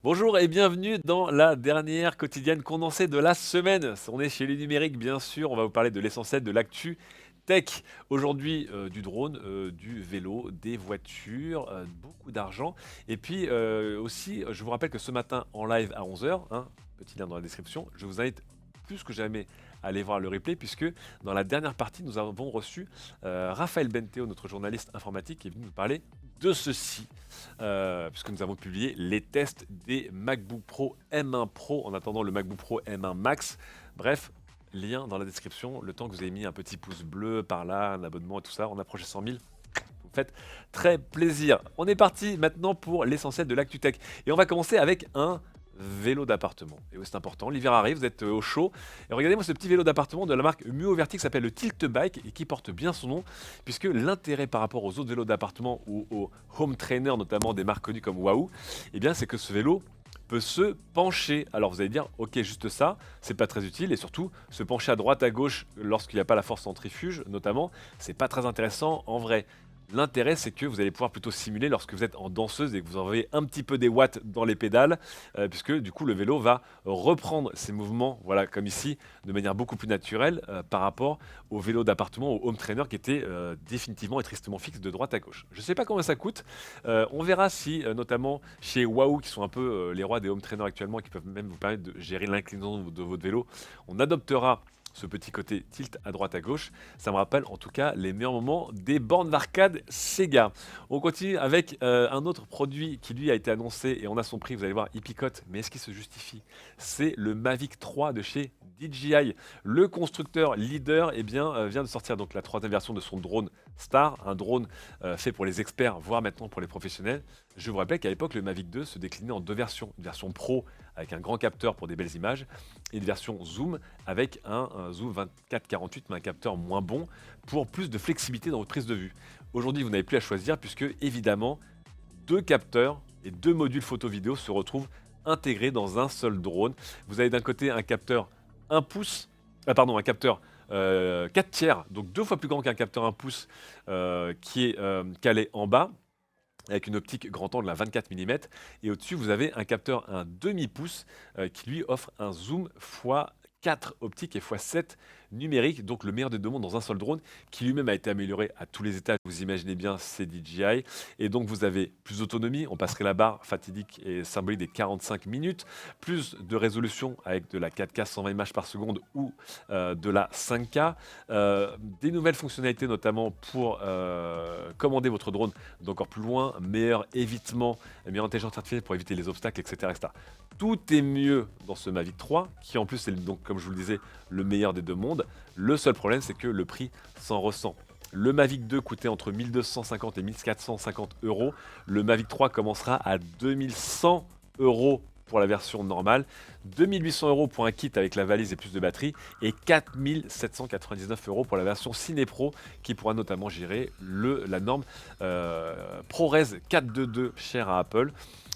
Bonjour et bienvenue dans la dernière quotidienne condensée de la semaine. On est chez les numériques, bien sûr. On va vous parler de l'essentiel de l'actu tech. Aujourd'hui, du drone, du vélo, des voitures, beaucoup d'argent. Et puis aussi, je vous rappelle que ce matin en live à 11 heures, petit lien dans la description, je vous invite plus que jamais à aller voir le replay puisque dans la dernière partie, nous avons reçu Raphaël Benteo, notre journaliste informatique, qui est venu nous parler de ceci. Puisque nous avons publié les tests des MacBook Pro M1 Pro en attendant le MacBook Pro M1 Max. Bref, lien dans la description. Le temps que vous avez mis un petit pouce bleu par là, un abonnement et tout ça, on approche les 100 000. Vous me faites très plaisir. On est parti maintenant pour l'essentiel de l'actu tech. Et on va commencer avec un vélo d'appartement. Et oui, c'est important, l'hiver arrive, vous êtes au chaud. Et regardez-moi ce petit vélo d'appartement de la marque Muoverti qui s'appelle le Tilt Bike et qui porte bien son nom, puisque l'intérêt par rapport aux autres vélos d'appartement ou aux home trainers, notamment des marques connues comme Wahoo, eh bien c'est que ce vélo peut se pencher. Alors vous allez dire, ok, juste ça, c'est pas très utile, et surtout se pencher à droite à gauche lorsqu'il n'y a pas la force centrifuge, notamment, c'est pas très intéressant en vrai. L'intérêt, c'est que vous allez pouvoir plutôt simuler lorsque vous êtes en danseuse et que vous envoyez un petit peu des watts dans les pédales, puisque du coup le vélo va reprendre ses mouvements, voilà, comme ici, de manière beaucoup plus naturelle par rapport au vélo d'appartement, au home trainer qui était définitivement et tristement fixe de droite à gauche. Je ne sais pas combien ça coûte. On verra si, notamment chez Wahoo, qui sont un peu les rois des home trainers actuellement, qui peuvent même vous permettre de gérer l'inclinaison de votre vélo, on adoptera ce petit côté tilt à droite à gauche. Ça me rappelle en tout cas les meilleurs moments des bornes d'arcade Sega. On continue avec un autre produit qui lui a été annoncé et on a son prix, vous allez voir, il picote, mais est-ce qu'il se justifie? C'est le Mavic 3 de chez DJI. Le constructeur leader vient de sortir donc la troisième version de son drone Star, un drone fait pour les experts, voire maintenant pour les professionnels. Je vous rappelle qu'à l'époque, le Mavic 2 se déclinait en deux versions. Une version Pro avec un grand capteur pour des belles images et une version Zoom avec un zoom 24-48 mais un capteur moins bon pour plus de flexibilité dans votre prise de vue. Aujourd'hui, vous n'avez plus à choisir puisque évidemment, deux capteurs et deux modules photo-vidéo se retrouvent intégrés dans un seul drone. Vous avez d'un côté un capteur 1 pouce, un capteur 4 tiers, donc deux fois plus grand qu'un capteur 1 pouce qui est calé en bas avec une optique grand angle à 24 mm. Et au-dessus, vous avez un capteur un demi-pouce qui lui offre un zoom x4 optique et x7 numérique, donc le meilleur des deux mondes dans un seul drone, qui lui-même a été amélioré à tous les étages. Vous imaginez bien, c'est DJI. Et donc vous avez plus d'autonomie, on passerait la barre fatidique et symbolique des 45 minutes, plus de résolution avec de la 4K 120 images par seconde ou de la 5K, des nouvelles fonctionnalités notamment pour commander votre drone d'encore plus loin, meilleur évitement, meilleure intelligence artificielle pour éviter les obstacles, etc., etc. Tout est mieux dans ce Mavic 3, qui en plus est donc, comme je vous le disais, le meilleur des deux mondes. Le seul problème, c'est que le prix s'en ressent. Le Mavic 2 coûtait entre 1250 et 1450 euros. Le Mavic 3 commencera à 2100 euros pour la version normale, 2800 euros pour un kit avec la valise et plus de batterie, et 4799 euros pour la version Ciné Pro qui pourra notamment gérer la norme ProRes 422 chère à Apple.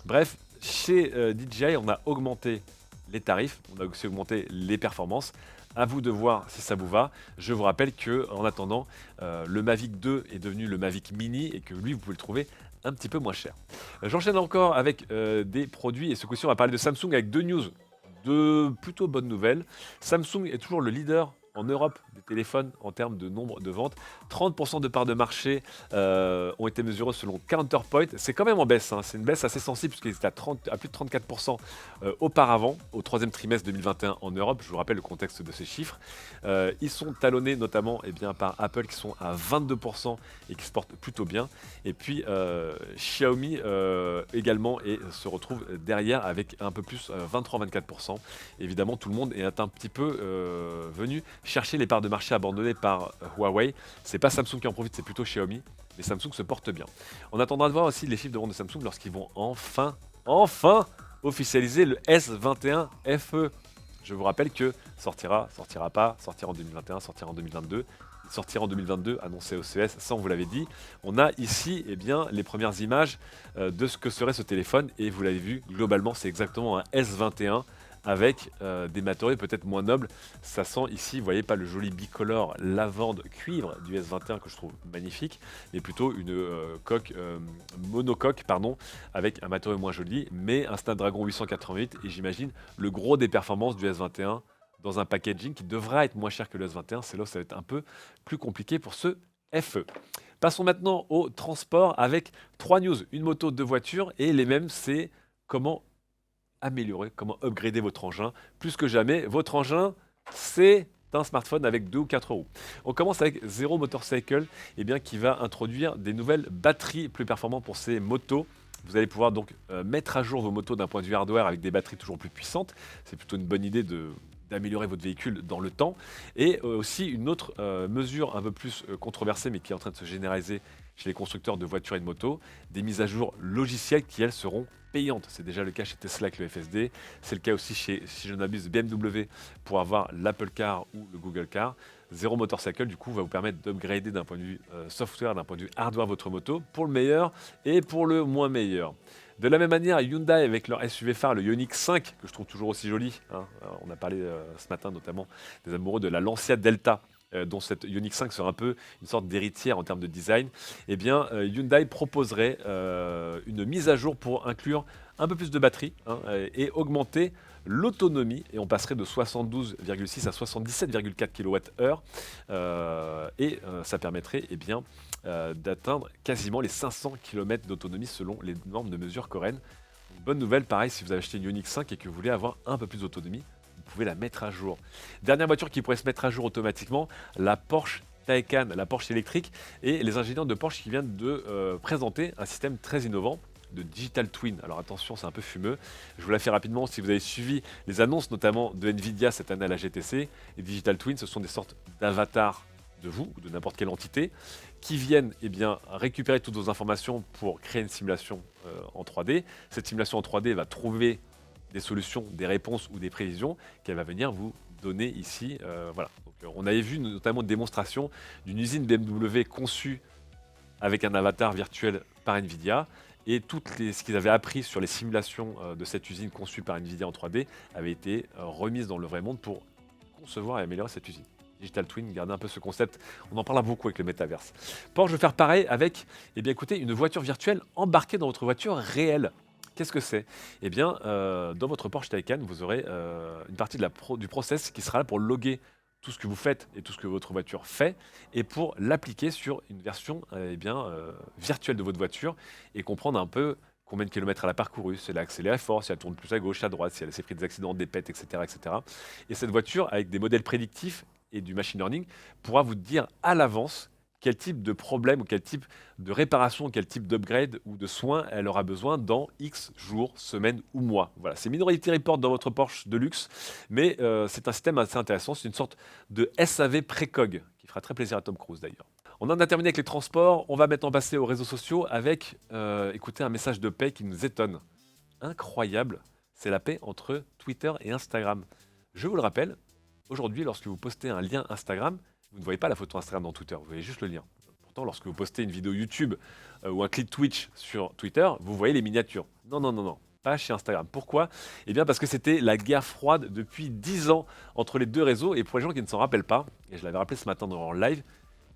Bref, chez DJI, on a augmenté les tarifs, on a aussi augmenté les performances. À vous de voir si ça vous va. Je vous rappelle que en attendant, le Mavic 2 est devenu le Mavic Mini et que lui, vous pouvez le trouver un petit peu moins cher. J'enchaîne encore avec des produits et ce coup-ci, on va parler de Samsung avec deux news, de plutôt bonnes nouvelles. Samsung est toujours le leader en Europe des téléphones en termes de nombre de ventes. 30% de parts de marché ont été mesurées selon Counterpoint. C'est quand même en baisse, c'est une baisse assez sensible puisqu'ils étaient à plus de 34% auparavant, au troisième trimestre 2021 en Europe. Je vous rappelle le contexte de ces chiffres. Ils sont talonnés notamment par Apple qui sont à 22% et qui se portent plutôt bien. Et puis Xiaomi également et se retrouve derrière avec un peu plus 23-24%. Évidemment, tout le monde est un petit peu venu chercher les parts de marché abandonnées par Huawei. C'est pas Samsung qui en profite, c'est plutôt Xiaomi. Mais Samsung se porte bien. On attendra de voir aussi les chiffres de vente de Samsung lorsqu'ils vont enfin officialiser le S21 FE. Je vous rappelle que sortira pas, sortira en 2021, sortira en 2022. Il sortira en 2022, annoncé au CES, ça on vous l'avait dit. On a ici les premières images de ce que serait ce téléphone et vous l'avez vu, globalement c'est exactement un S21 avec des matériaux peut-être moins nobles. Ça sent ici, vous voyez pas le joli bicolore lavande cuivre du S21 que je trouve magnifique, mais plutôt une coque monocoque pardon, avec un matériau moins joli, mais un Snapdragon 888 et j'imagine le gros des performances du S21 dans un packaging qui devra être moins cher que le S21. C'est là où ça va être un peu plus compliqué pour ce FE. Passons maintenant au transport avec 3 news, une moto, 2 voitures et les mêmes, c'est comment améliorer, comment upgrader votre engin. Plus que jamais, votre engin, c'est un smartphone avec 2 ou 4 roues. On commence avec Zero Motorcycle, eh bien, qui va introduire des nouvelles batteries plus performantes pour ces motos. Vous allez pouvoir donc mettre à jour vos motos d'un point de vue hardware avec des batteries toujours plus puissantes. C'est plutôt une bonne idée d'améliorer votre véhicule dans le temps. Et aussi une autre mesure un peu plus controversée, mais qui est en train de se généraliser chez les constructeurs de voitures et de motos, des mises à jour logicielles qui, elles, seront payantes. C'est déjà le cas chez Tesla avec le FSD, c'est le cas aussi chez, si je n'abuse, BMW pour avoir l'Apple Car ou le Google Car. Zero Motorcycle, du coup, va vous permettre d'upgrader d'un point de vue software, d'un point de vue hardware votre moto, pour le meilleur et pour le moins meilleur. De la même manière, Hyundai avec leur SUV phare, le Ioniq 5, que je trouve toujours aussi joli. Hein. On a parlé ce matin notamment des amoureux de la Lancia Delta, dont cette Ioniq 5 sera un peu une sorte d'héritière en termes de design. Eh bien, Hyundai proposerait une mise à jour pour inclure un peu plus de batterie hein, et augmenter l'autonomie. Et on passerait de 72,6 à 77,4 kWh. Ça permettrait eh bien, d'atteindre quasiment les 500 km d'autonomie selon les normes de mesure coréennes. Bonne nouvelle, pareil, si vous avez acheté une Ioniq 5 et que vous voulez avoir un peu plus d'autonomie, vous pouvez la mettre à jour. Dernière voiture qui pourrait se mettre à jour automatiquement, la Porsche Taycan, la Porsche électrique, et les ingénieurs de Porsche qui viennent de présenter un système très innovant de Digital Twin. Alors attention, c'est un peu fumeux. Je vous la fais rapidement. Si vous avez suivi les annonces, notamment de Nvidia cette année à la GTC, et Digital Twin, ce sont des sortes d'avatars de vous ou de n'importe quelle entité qui viennent eh bien, récupérer toutes vos informations pour créer une simulation en 3D. Cette simulation en 3D va trouver des solutions, des réponses ou des prévisions qu'elle va venir vous donner ici. Voilà. Donc, on avait vu notamment une démonstration d'une usine BMW conçue avec un avatar virtuel par Nvidia. Et ce qu'ils avaient appris sur les simulations de cette usine conçue par Nvidia en 3D avait été remise dans le vrai monde pour concevoir et améliorer cette usine. Digital Twin, gardez un peu ce concept, on en parlera beaucoup avec le métaverse. Porsche veut faire pareil avec, eh bien écoutez, une voiture virtuelle embarquée dans votre voiture réelle. Qu'est-ce que c'est? Eh bien, dans votre Porsche Taycan, vous aurez une partie du process qui sera là pour loguer tout ce que vous faites et tout ce que votre voiture fait, et pour l'appliquer sur une version virtuelle de votre voiture, et comprendre un peu combien de kilomètres elle a parcouru, si elle a accéléré fort, si elle tourne plus à gauche, à droite, si elle s'est pris des accidents, des pètes, etc., etc. Et cette voiture, avec des modèles prédictifs et du machine learning, pourra vous dire à l'avance quel type de problème ou quel type de réparation, quel type d'upgrade ou de soins elle aura besoin dans X jours, semaines ou mois. Voilà, c'est Minority Report dans votre Porsche de luxe, mais c'est un système assez intéressant. C'est une sorte de SAV précog qui fera très plaisir à Tom Cruise d'ailleurs. On en a terminé avec les transports. On va maintenant passer aux réseaux sociaux avec, écoutez, un message de paix qui nous étonne. Incroyable, c'est la paix entre Twitter et Instagram. Je vous le rappelle, aujourd'hui, lorsque vous postez un lien Instagram, vous ne voyez pas la photo Instagram dans Twitter, vous voyez juste le lien. Pourtant, lorsque vous postez une vidéo YouTube ou un clip Twitch sur Twitter, vous voyez les miniatures. Non, non, non, non, pas chez Instagram. Pourquoi? Eh bien parce que c'était la guerre froide depuis 10 ans entre les deux réseaux. Et pour les gens qui ne s'en rappellent pas, et je l'avais rappelé ce matin en live,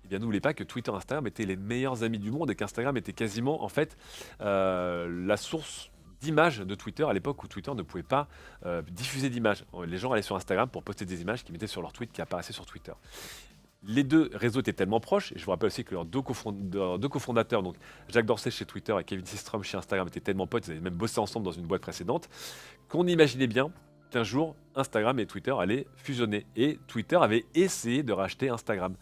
eh bien n'oubliez pas que Twitter et Instagram étaient les meilleurs amis du monde et qu'Instagram était quasiment en fait la source d'images de Twitter à l'époque où Twitter ne pouvait pas diffuser d'images. Les gens allaient sur Instagram pour poster des images qu'ils mettaient sur leur tweet qui apparaissaient sur Twitter. Les deux réseaux étaient tellement proches, et je vous rappelle aussi que leurs deux cofondateurs, donc Jack Dorsey chez Twitter et Kevin Systrom chez Instagram, étaient tellement potes, ils avaient même bossé ensemble dans une boîte précédente, qu'on imaginait bien qu'un jour, Instagram et Twitter allaient fusionner. Et Twitter avait essayé de racheter Instagram.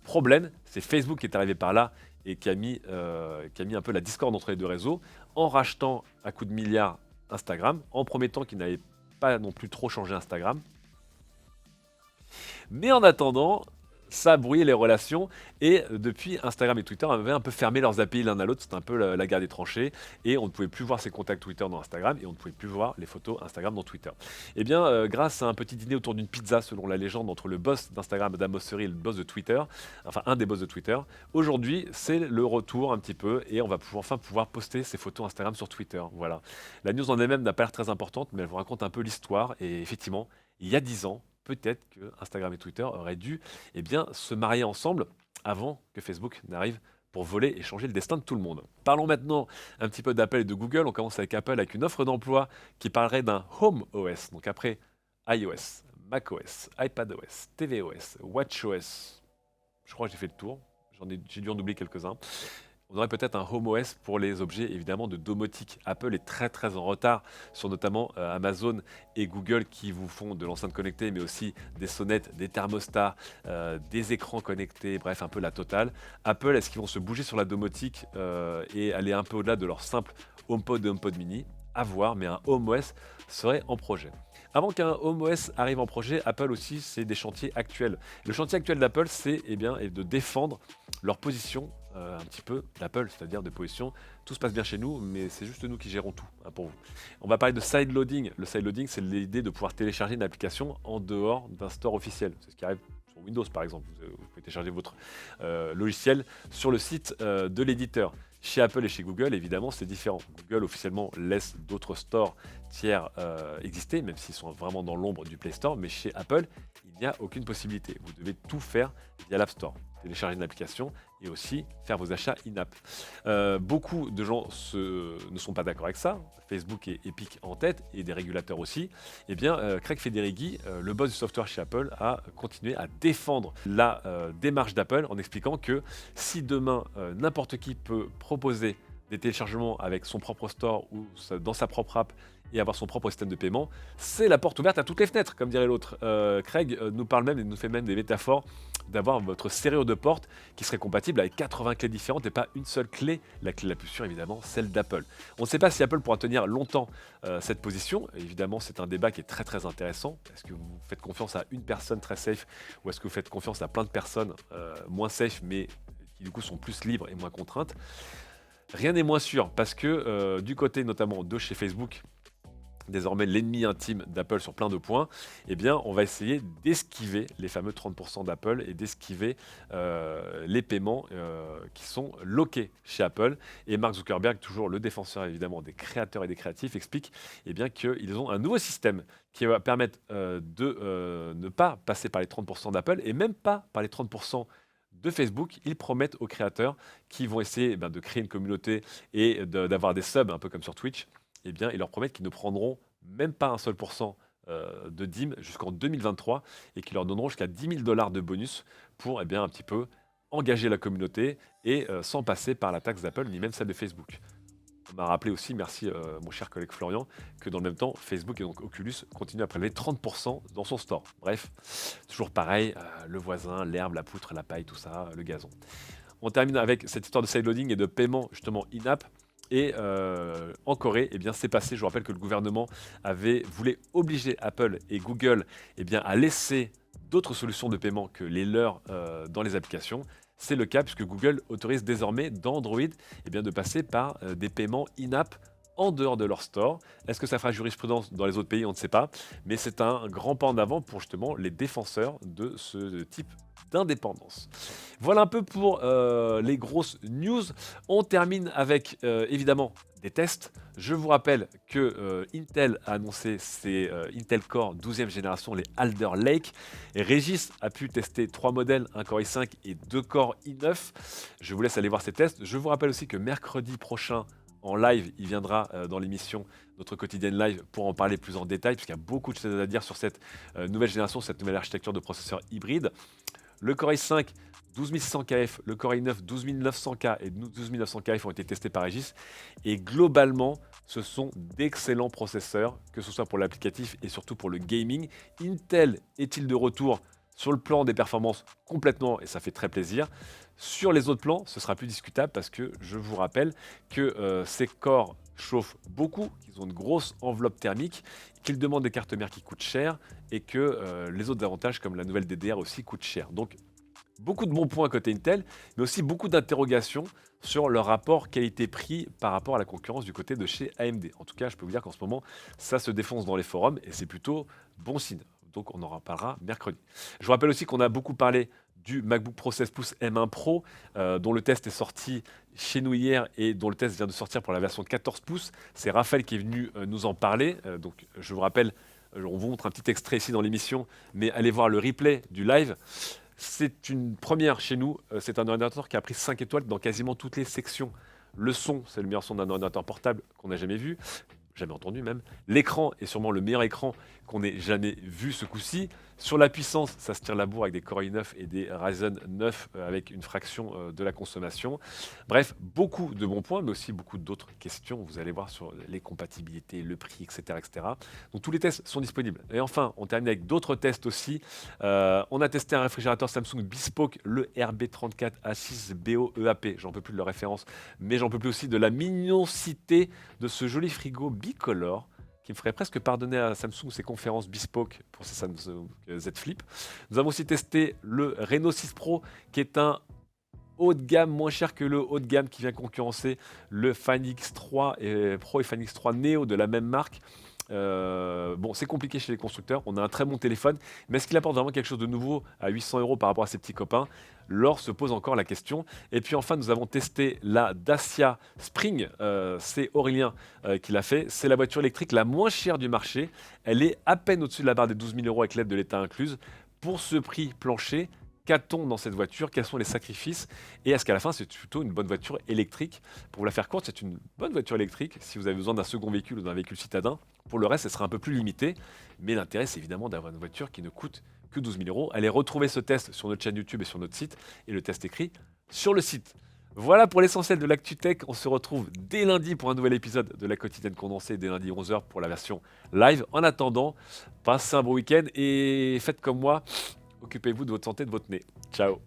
Problème, c'est Facebook qui est arrivé par là et qui a mis un peu la discorde entre les deux réseaux, en rachetant à coups de milliards Instagram, en promettant qu'il n'allait pas non plus trop changer Instagram. Mais en attendant, Ça a brouillé les relations et depuis Instagram et Twitter avaient un peu fermé leurs API l'un à l'autre, c'était un peu la guerre des tranchées et on ne pouvait plus voir ses contacts Twitter dans Instagram et on ne pouvait plus voir les photos Instagram dans Twitter. Eh bien, grâce à un petit dîner autour d'une pizza, selon la légende, entre le boss d'Instagram, Adam Mosseri, et le boss de Twitter, enfin un des boss de Twitter, aujourd'hui c'est le retour un petit peu et on va enfin pouvoir poster ses photos Instagram sur Twitter. Voilà. La news en elle-même n'a pas l'air très importante, mais elle vous raconte un peu l'histoire et effectivement, il y a 10 ans, peut-être que Instagram et Twitter auraient dû se marier ensemble avant que Facebook n'arrive pour voler et changer le destin de tout le monde. Parlons maintenant un petit peu d'Apple et de Google. On commence avec Apple avec une offre d'emploi qui parlerait d'un Home OS. Donc après iOS, macOS, iPadOS, tvOS, watchOS. Je crois que j'ai fait le tour. J'ai dû en oublier quelques-uns. On aurait peut-être un Home OS pour les objets évidemment de domotique. Apple est très en retard sur notamment Amazon et Google qui vous font de l'enceinte connectée mais aussi des sonnettes, des thermostats, des écrans connectés, bref un peu la totale. Apple, est-ce qu'ils vont se bouger sur la domotique et aller un peu au-delà de leur simple HomePod et HomePod mini? À voir, mais un Home OS serait en projet. Avant qu'un Home OS arrive en projet, Apple aussi, c'est des chantiers actuels. Le chantier actuel d'Apple, c'est est de défendre leur position un petit peu d'Apple, c'est-à-dire de position. Tout se passe bien chez nous, mais c'est juste nous qui gérons tout hein, pour vous. On va parler de sideloading. Le sideloading, c'est l'idée de pouvoir télécharger une application en dehors d'un store officiel. C'est ce qui arrive sur Windows, par exemple. Vous pouvez télécharger votre logiciel sur le site de l'éditeur. Chez Apple et chez Google, évidemment, c'est différent. Google officiellement laisse d'autres stores tiers exister, même s'ils sont vraiment dans l'ombre du Play Store, mais chez Apple, il n'y a aucune possibilité. Vous devez tout faire via l'App Store. Télécharger une application et aussi faire vos achats in-app. Beaucoup de gens ne sont pas d'accord avec ça. Facebook et Epic en tête et des régulateurs aussi. Eh bien, Craig Federighi, le boss du software chez Apple, a continué à défendre la démarche d'Apple en expliquant que si demain n'importe qui peut proposer des téléchargements avec son propre store ou dans sa propre app et avoir son propre système de paiement, c'est la porte ouverte à toutes les fenêtres, comme dirait l'autre. Craig nous parle même et nous fait même des métaphores d'avoir votre serrure de porte qui serait compatible avec 80 clés différentes et pas une seule clé, la clé la plus sûre évidemment, celle d'Apple. On ne sait pas si Apple pourra tenir longtemps cette position, évidemment c'est un débat qui est très intéressant. Est-ce que vous faites confiance à une personne très safe ou est-ce que vous faites confiance à plein de personnes moins safe mais qui du coup sont plus libres et moins contraintes? Rien n'est moins sûr parce que du côté notamment de chez Facebook, désormais l'ennemi intime d'Apple sur plein de points, eh bien, on va essayer d'esquiver les fameux 30% d'Apple et d'esquiver les paiements qui sont loqués chez Apple. Et Mark Zuckerberg, toujours le défenseur évidemment des créateurs et des créatifs, explique eh bien, qu'ils ont un nouveau système qui va permettre de ne pas passer par les 30% d'Apple et même pas par les 30% de Facebook. Ils promettent aux créateurs qui vont essayer de créer une communauté et d'avoir des subs, un peu comme sur Twitch, eh bien, ils leur promettent qu'ils ne prendront même pas un seul pourcent de dîmes jusqu'en 2023 et qu'ils leur donneront jusqu'à 10 000 $ de bonus pour un petit peu engager la communauté et sans passer par la taxe d'Apple ni même celle de Facebook. On m'a rappelé aussi, merci mon cher collègue Florian, que dans le même temps, Facebook et donc Oculus continuent à prélever 30% dans son store. Bref, toujours pareil, le voisin, l'herbe, la poutre, la paille, tout ça, le gazon. On termine avec cette histoire de sideloading et de paiement justement in-app. Et en Corée, c'est passé. Je vous rappelle que le gouvernement voulait obliger Apple et Google à laisser d'autres solutions de paiement que les leurs dans les applications. C'est le cas puisque Google autorise désormais dans Android de passer par des paiements in-app en dehors de leur store. Est-ce que ça fera jurisprudence dans les autres pays? On ne sait pas. Mais c'est un grand pas en avant pour justement les défenseurs de ce type d'indépendance. Voilà un peu pour les grosses news. On termine avec évidemment des tests. Je vous rappelle que Intel a annoncé ses Intel Core 12e génération, les Alder Lake. Et Régis a pu tester 3 modèles, un Core i5 et 2 Core i9. Je vous laisse aller voir ces tests. Je vous rappelle aussi que mercredi prochain, en live, il viendra dans l'émission notre quotidienne live pour en parler plus en détail, puisqu'il y a beaucoup de choses à dire sur cette nouvelle génération, cette nouvelle architecture de processeurs hybrides. Le Core i5 12600KF, le Core i9 12900K et 12900KF ont été testés par Régis. Et globalement, ce sont d'excellents processeurs, que ce soit pour l'applicatif et surtout pour le gaming. Intel est-il de retour sur le plan des performances complètement, et ça fait très plaisir. Sur les autres plans, ce sera plus discutable parce que je vous rappelle que ces cores chauffent beaucoup, qu'ils ont une grosse enveloppe thermique, qu'ils demandent des cartes mères qui coûtent cher et que les autres avantages comme la nouvelle DDR aussi coûtent cher. Donc Beaucoup de bons points côté Intel, mais aussi beaucoup d'interrogations sur leur rapport qualité-prix par rapport à la concurrence du côté de chez AMD. En tout cas, je peux vous dire qu'en ce moment, ça se défonce dans les forums et c'est plutôt bon signe. Donc on en reparlera mercredi. Je vous rappelle aussi qu'on a beaucoup parlé du MacBook Pro 16 pouces M1 Pro, dont le test est sorti chez nous hier et dont le test vient de sortir pour la version 14 pouces. C'est Raphaël qui est venu nous en parler. Donc je vous rappelle, on vous montre un petit extrait ici dans l'émission, mais allez voir le replay du live. C'est une première chez nous. C'est un ordinateur qui a pris 5 étoiles dans quasiment toutes les sections. Le son, c'est le meilleur son d'un ordinateur portable qu'on n'a jamais vu, jamais entendu même. L'écran est sûrement le meilleur écran qu'on ait jamais vu ce coup-ci. Sur la puissance, ça se tire la bourre avec des Core i9 et des Ryzen 9 avec une fraction de la consommation. Bref, beaucoup de bons points, mais aussi beaucoup d'autres questions. Vous allez voir sur les compatibilités, le prix, etc., etc. Donc tous les tests sont disponibles. Et enfin, on termine avec d'autres tests aussi. On a testé un réfrigérateur Samsung Bespoke, le RB34A6 BOEAP. J'en peux plus de la référence, mais j'en peux plus aussi de la mignoncité de ce joli frigo bicolore qui me ferait presque pardonner à Samsung ses conférences Bespoke pour ses Samsung Z Flip. Nous avons aussi testé le Reno 6 Pro, qui est un haut de gamme, moins cher que le haut de gamme qui vient concurrencer le Find X3 Pro et Find X3 Neo de la même marque. Bon, c'est compliqué chez les constructeurs. On a un très bon téléphone, mais est-ce qu'il apporte vraiment quelque chose de nouveau à 800 € par rapport à ses petits copains? L'or se pose encore la question. Et puis enfin, nous avons testé la Dacia Spring. C'est Aurélien qui l'a fait. C'est la voiture électrique la moins chère du marché. Elle est à peine au-dessus de la barre des 12 000 € avec l'aide de l'État incluse. Pour ce prix plancher, qu'a-t-on dans cette voiture? Quels sont les sacrifices? Et est-ce qu'à la fin, c'est plutôt une bonne voiture électrique? Pour vous la faire courte, c'est une bonne voiture électrique si vous avez besoin d'un second véhicule ou d'un véhicule citadin. Pour le reste, elle sera un peu plus limité. Mais l'intérêt, c'est évidemment d'avoir une voiture qui ne coûte que 12 000 €. Allez retrouver ce test sur notre chaîne YouTube et sur notre site. Et le test écrit sur le site. Voilà pour l'essentiel de l'actu tech. On se retrouve dès lundi pour un nouvel épisode de la quotidienne condensée, dès lundi 11h pour la version live. En attendant, passez un bon week-end et faites comme moi. Occupez-vous de votre santé, de votre nez. Ciao.